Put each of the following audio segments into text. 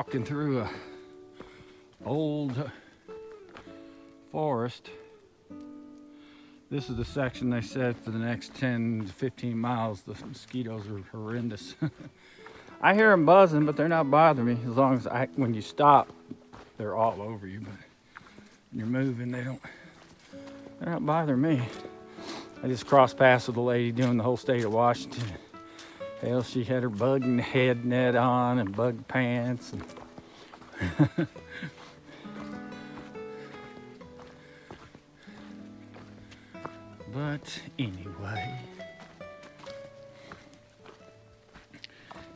walking through a old forest. This is the section they said for the next 10 to 15 miles the mosquitoes are horrendous. I hear them buzzing, but they're not bothering me as long as when you stop, they're all over you. But when you're moving, they're not bothering me. I just crossed paths with a lady doing the whole state of Washington. Hell, she had her bug head net on and bug pants. And but anyway,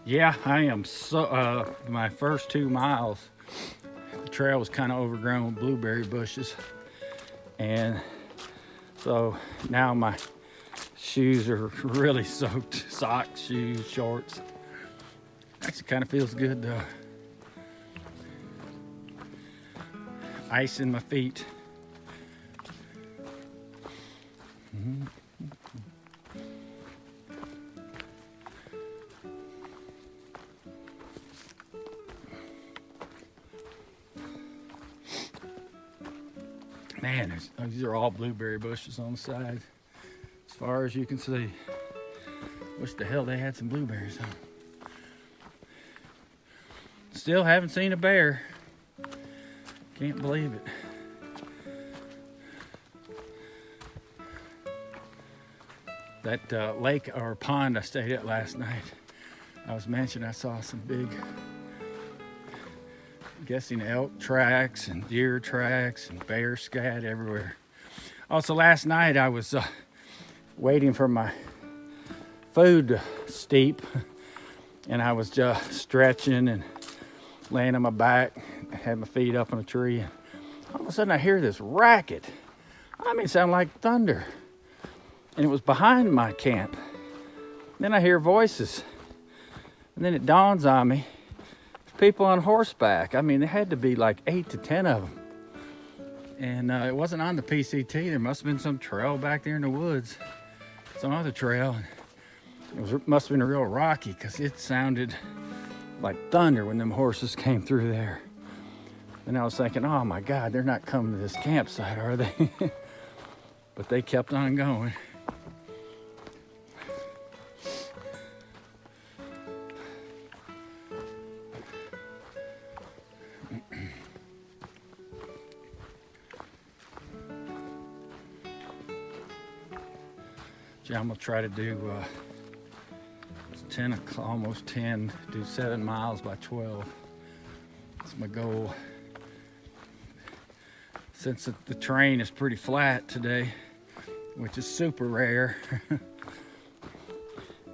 yeah, I am so, my first 2 miles, the trail was kind of overgrown with blueberry bushes. And so now my shoes are really soaked. Socks, shoes, shorts. Actually kind of feels good though. Ice in my feet. Man, these are all blueberry bushes on the side, as far as you can see. Wish the hell they had some blueberries on. Still haven't seen a bear. Can't believe it. That lake or pond I stayed at last night, I was mentioning I saw some big, I'm guessing elk tracks and deer tracks and bear scat everywhere. Also last night I was waiting for my food to steep, and I was just stretching and laying on my back, had my feet up on a tree, and all of a sudden I hear this racket. I mean, it sounded like thunder. And it was behind my camp. Then I hear voices. And then it dawns on me, people on horseback. I mean, there had to be like 8 to 10 of them. And it wasn't on the PCT. There must have been some trail back there in the woods. Some other trail. Must have been real rocky because it sounded like thunder when them horses came through there. And I was thinking, oh my God, they're not coming to this campsite, are they? But they kept on going. I'm gonna try to do it's 10 o'clock, almost 10, do 7 miles by 12. That's my goal. Since the terrain is pretty flat today, which is super rare,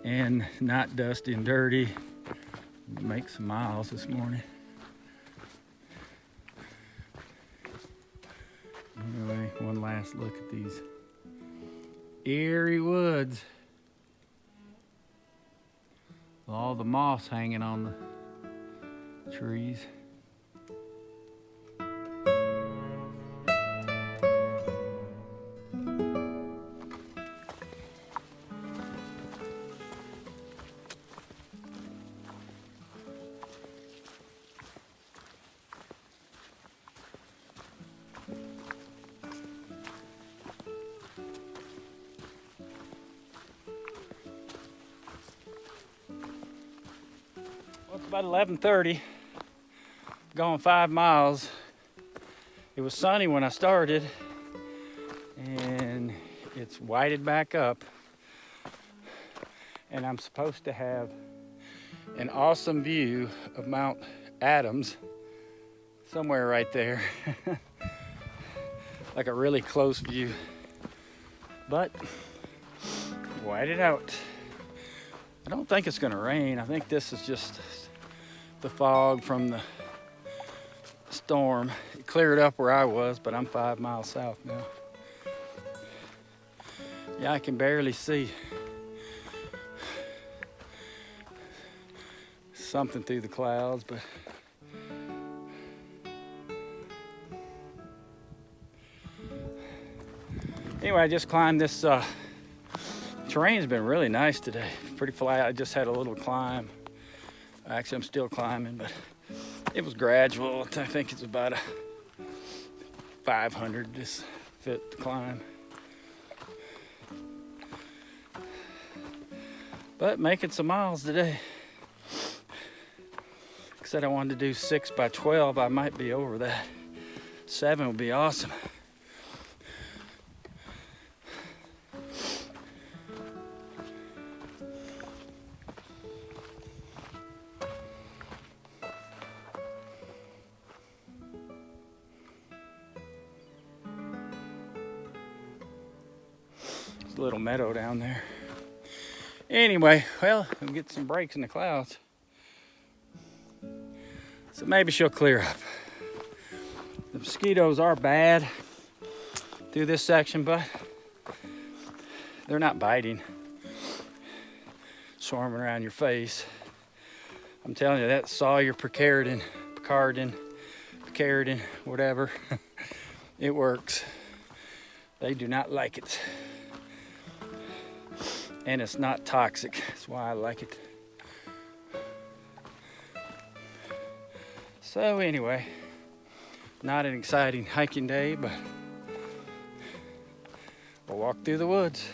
and not dusty and dirty, make some miles this morning. Anyway, one last look at these eerie woods. All the moss hanging on the trees. Well, it's about 11:30, going 5 miles. It was sunny when I started, and it's whited back up. And I'm supposed to have an awesome view of Mount Adams somewhere right there. Like a really close view. But whited out. I don't think it's gonna rain. I think this is just the fog from the storm. It cleared up where I was, but I'm 5 miles south now. Yeah, I can barely see something through the clouds, but anyway, I just climbed this terrain's been really nice today. Pretty flat. I just had a little climb. Actually, I'm still climbing, but It was gradual. I think it's about a 500 this foot climb. But making some miles today. I said I wanted to do 6 by 12. I might be over that. 7 would be awesome. There's a little meadow down there. Anyway, well, we'll get some breaks in the clouds. So maybe she'll clear up. The mosquitoes are bad through this section, but they're not biting, swarming around your face. I'm telling you, that Sawyer Picardin, whatever, it works. They do not like it. And it's not toxic. That's why I like it. So anyway, not an exciting hiking day, but we'll walk through the woods.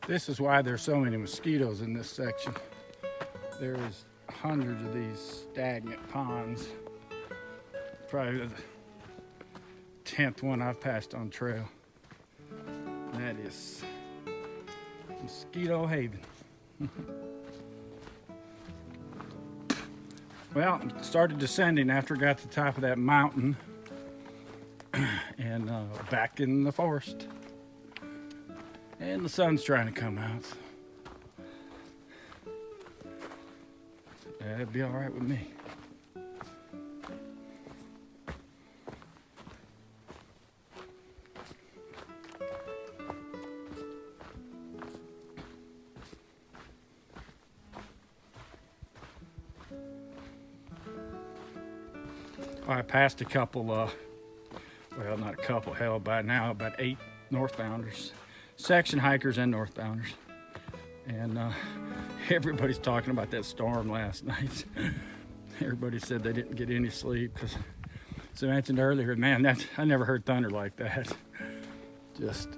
This is why there's so many mosquitoes in this section. There is hundreds of these stagnant ponds. Probably the 10th one I've passed on trail. That is Mosquito Haven. Well, started descending after I got to the top of that mountain and back in the forest. And the sun's trying to come out. That'd be all right with me. I passed a couple, well, not a couple, hell, by now about 8 northbounders, section hikers and northbounders. And everybody's talking about that storm last night. Everybody said they didn't get any sleep because, as I mentioned earlier, man, I never heard thunder like that. Just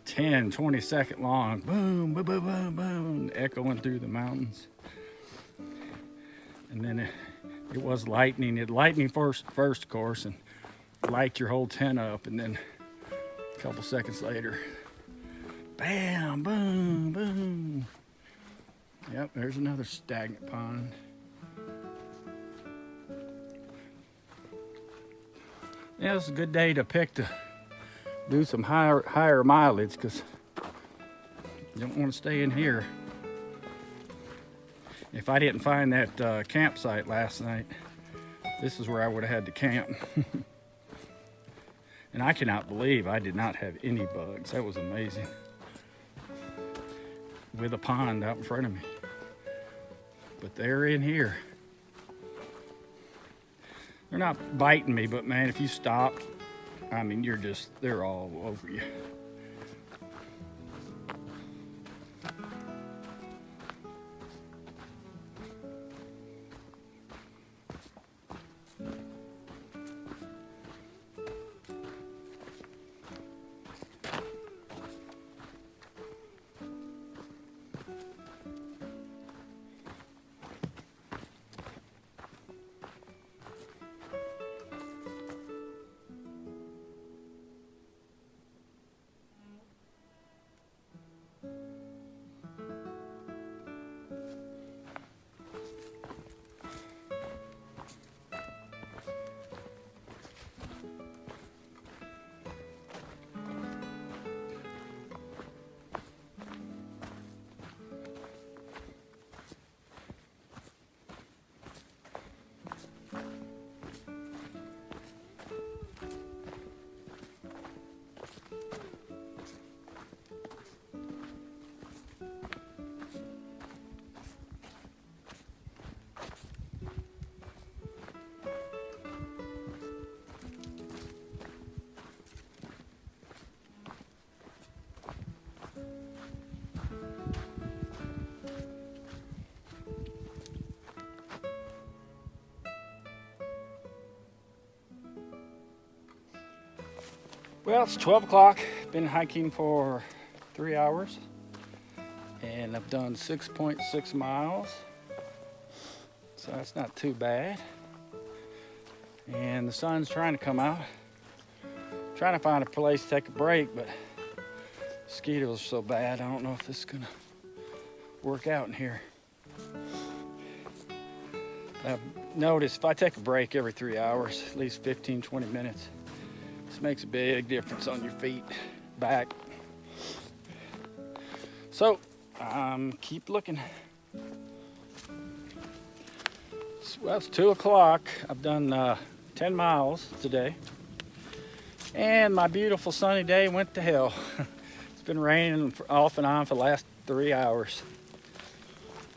10, 20 second long, boom, boom, boom, boom, boom, echoing through the mountains. And then it was lightning. It lightning first, of course, and light your whole tent up, and then a couple seconds later, bam, boom, boom. Yep, there's another stagnant pond. Yeah, it's a good day to pick to do some higher mileage, because you don't want to stay in here. If I didn't find that campsite last night, this is where I would have had to camp. And I cannot believe I did not have any bugs. That was amazing. With a pond out in front of me. But they're in here. They're not biting me, but man, if you stop, I mean, they're all over you. Well, it's 12 o'clock. Been hiking for 3 hours and I've done 6.6 miles. So that's not too bad. And the sun's trying to come out. Trying to find a place to take a break, but mosquitoes are so bad. I don't know if this is gonna work out in here. I've noticed if I take a break every 3 hours, at least 15, 20 minutes, this makes a big difference on your feet, back. So, keep looking. Well, it's 2 o'clock. I've done 10 miles today. And my beautiful sunny day went to hell. It's been raining off and on for the last 3 hours.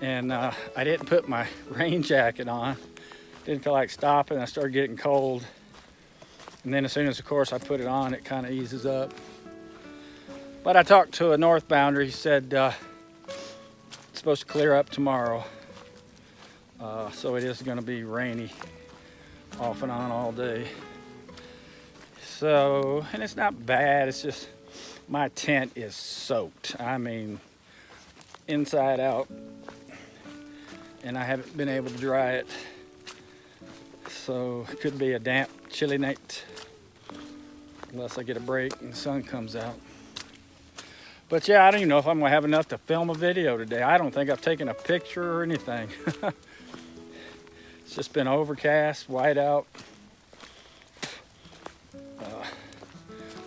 And I didn't put my rain jacket on. Didn't feel like stopping. I started getting cold. And then as soon as, of course, I put it on, it kind of eases up. But I talked to a northbounder. He said it's supposed to clear up tomorrow. So it is going to be rainy off and on all day. So, and it's not bad. It's just my tent is soaked. I mean, inside out. And I haven't been able to dry it. So it could be a damp, chilly night. Unless I get a break and the sun comes out. But yeah, I don't even know if I'm gonna have enough to film a video today. I don't think I've taken a picture or anything. It's just been overcast, white out.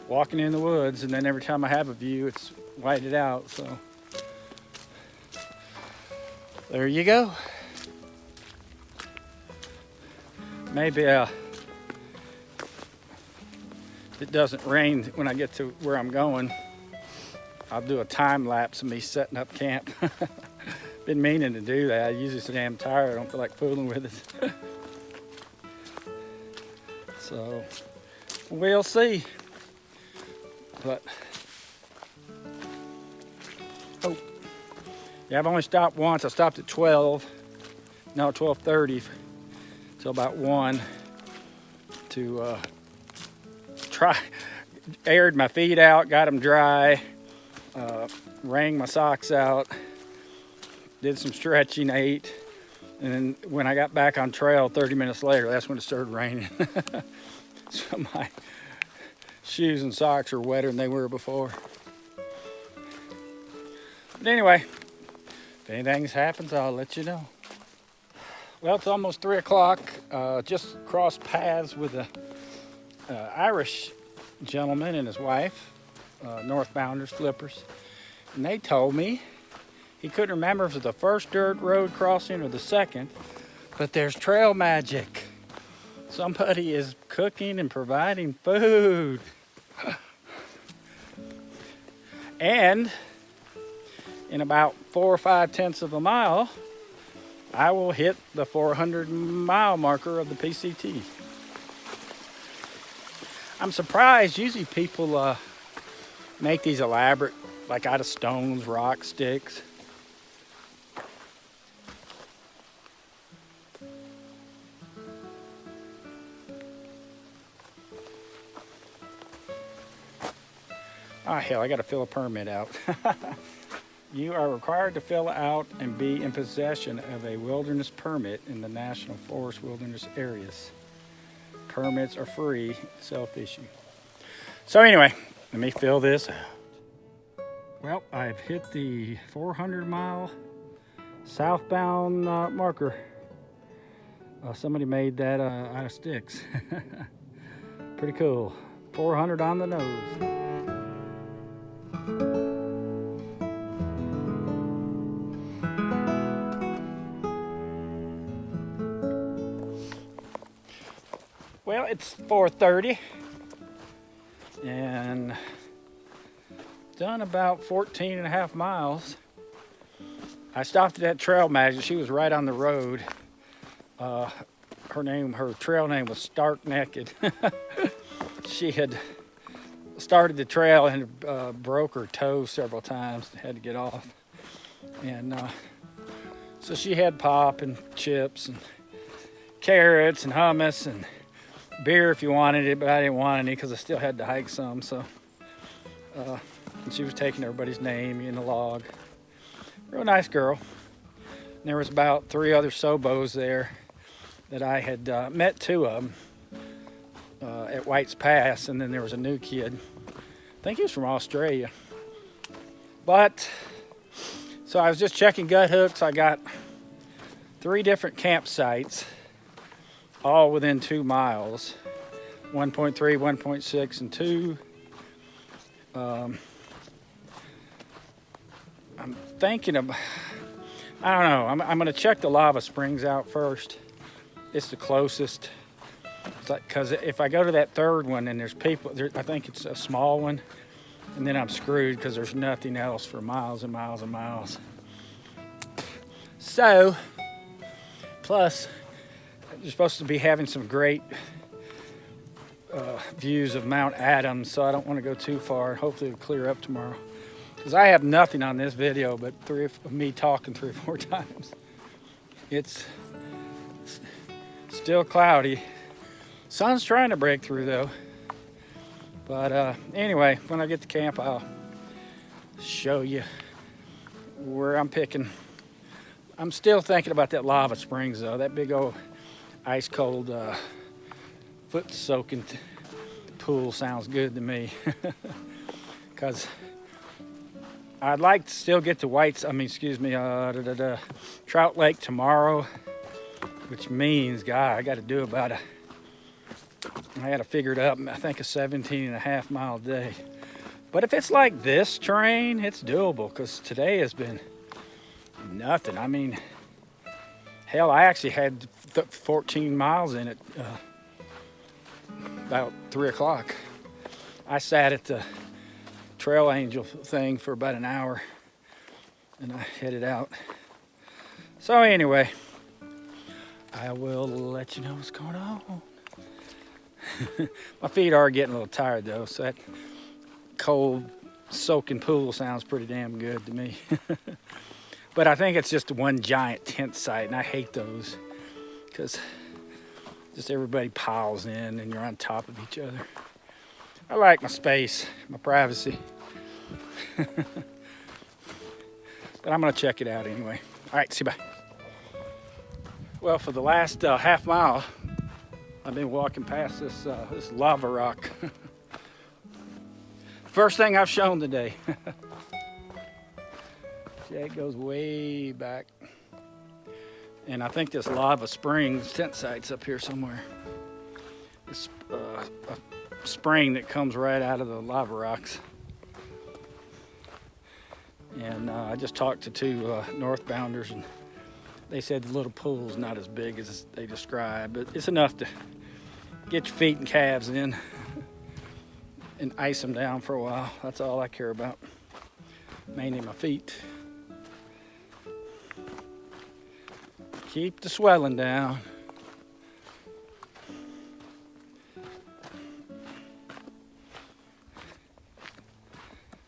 Walking in the woods, and then every time I have a view, it's whited out, so. There you go. Maybe if it doesn't rain when I get to where I'm going, I'll do a time lapse of me setting up camp. Been meaning to do that. I usually so damn tired. I don't feel like fooling with it. So we'll see. But oh yeah, I've only stopped once. I stopped at 12:30 till about 1 to aired my feet out, got them dry, wrung my socks out, did some stretching, ate, and then when I got back on trail 30 minutes later, that's when it started raining. So my shoes and socks are wetter than they were before. But anyway, if anything happens, I'll let you know. Well, it's almost 3 o'clock. Just crossed paths with a Irish gentleman and his wife, northbounders, flippers. And they told me he couldn't remember if it was the first dirt road crossing or the second, but there's trail magic. Somebody is cooking and providing food. And in about 4 or 5/10 of a mile, I will hit the 400-mile marker of the PCT. I'm surprised. Usually people make these elaborate, like out of stones, rocks, sticks. Ah, hell, I gotta fill a permit out. You are required to fill out and be in possession of a wilderness permit in the National Forest wilderness areas. Permits are free, self-issue. So anyway, let me fill this out. Well, I've hit the 400-mile southbound marker. Somebody made that out of sticks. Pretty cool. 400 on the nose. Well, it's 4:30 and done about 14 and a half miles. I stopped at that trail magic. She was right on the road. Her trail name was Stark Naked. She had started the trail and broke her toe several times. Had to get off. And so she had pop and chips and carrots and hummus and beer if you wanted it, but I didn't want any because I still had to hike some. So, and she was taking everybody's name in the log. Real nice girl. And there was about 3 other Sobos there that I had met 2 of them at White's Pass, and then there was a new kid. I think he was from Australia. But, so I was just checking gut hooks. I got 3 different campsites, all within 2 miles. 1.3, 1.6, and 2. I'm thinking of, I don't know, I'm going to check the lava springs out first. It's the closest. It's like, because if I go to that 3rd one and there's people, I think it's a small one, and then I'm screwed because there's nothing else for miles and miles and miles. So, plus, you're supposed to be having some great views of Mount Adams, so I don't want to go too far. Hopefully it'll clear up tomorrow. Because I have nothing on this video but me talking 3 or 4 times. It's still cloudy. Sun's trying to break through though. But anyway, when I get to camp, I'll show you where I'm picking. I'm still thinking about that lava springs though. That big old ice cold foot soaking pool sounds good to me. Because I'd like to still get to Trout Lake tomorrow, which means, God, I got to do about I got to figure it up, I think a 17.5 mile day. But if it's like this terrain, it's doable, because today has been nothing. I mean, hell, I actually had 14 miles in it about 3 o'clock. I sat at the Trail Angel thing for about an hour, and I headed out. So anyway, I will let you know what's going on. My feet are getting a little tired though, so that cold soaking pool sounds pretty damn good to me. But I think it's just one giant tent site, and I hate those because just everybody piles in and you're on top of each other. I like my space, my privacy. But I'm gonna check it out anyway. All right, see you, bye. Well, for the last half mile, I've been walking past this lava rock. First thing I've shown today. Yeah, it goes way back. And I think this lava springs tent site's up here somewhere. It's a spring that comes right out of the lava rocks. And I just talked to 2 northbounders, and they said the little pool's not as big as they describe, but it's enough to get your feet and calves in and ice them down for a while. That's all I care about, mainly my feet. Keep the swelling down.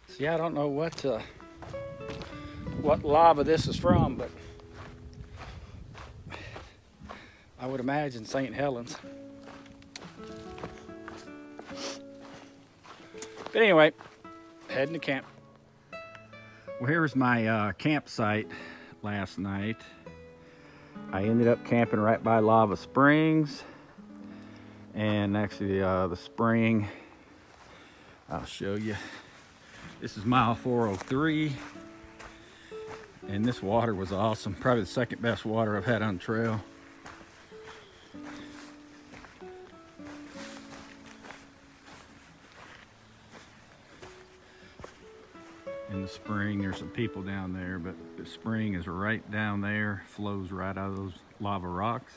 See, I don't know what lava this is from, but I would imagine St. Helens. But anyway, heading to camp. Well, here's my campsite last night. I ended up camping right by Lava Springs, and actually the spring, I'll show you. This is mile 403, and this water was awesome. Probably the second best water I've had on the trail. In the spring, there's some people down there, but the spring is right down there, flows right out of those lava rocks.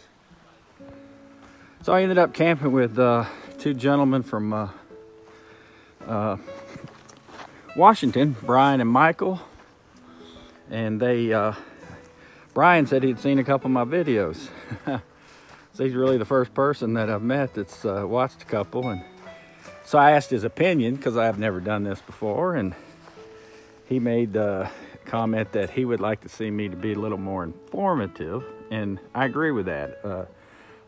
So I ended up camping with 2 gentlemen from Washington, Brian and Michael. And Brian said he'd seen a couple of my videos. So he's really the first person that I've met that's watched a couple. And so I asked his opinion, because I've never done this before, and he made the comment that he would like to see me to be a little more informative, and I agree with that.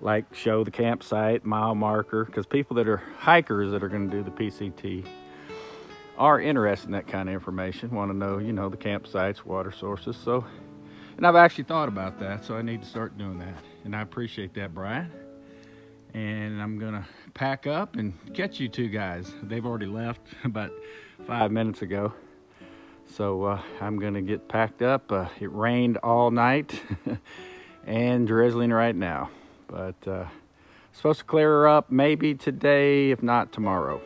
like show the campsite, mile marker, because people that are hikers that are going to do the PCT are interested in that kind of information, want to know, you know, the campsites, water sources. So, and I've actually thought about that, so I need to start doing that. And I appreciate that, Brian. And I'm gonna pack up and catch you two guys. They've already left about 5 minutes ago. So I'm gonna get packed up. It rained all night and drizzling right now. But supposed to clear up maybe today, if not tomorrow.